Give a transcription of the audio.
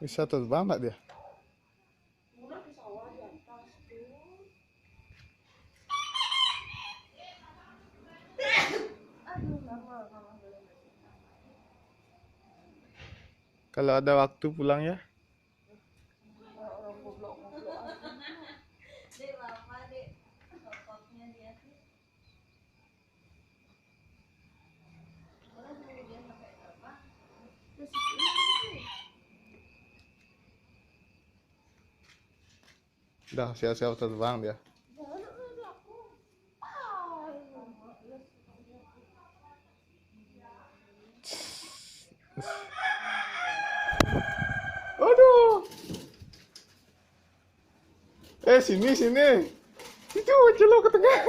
Bisa terbang nggak dia? Kalau ada waktu pulang ya. Udah siap-siap terbang dia. Aduh. Sini. Itu celok ke tengah.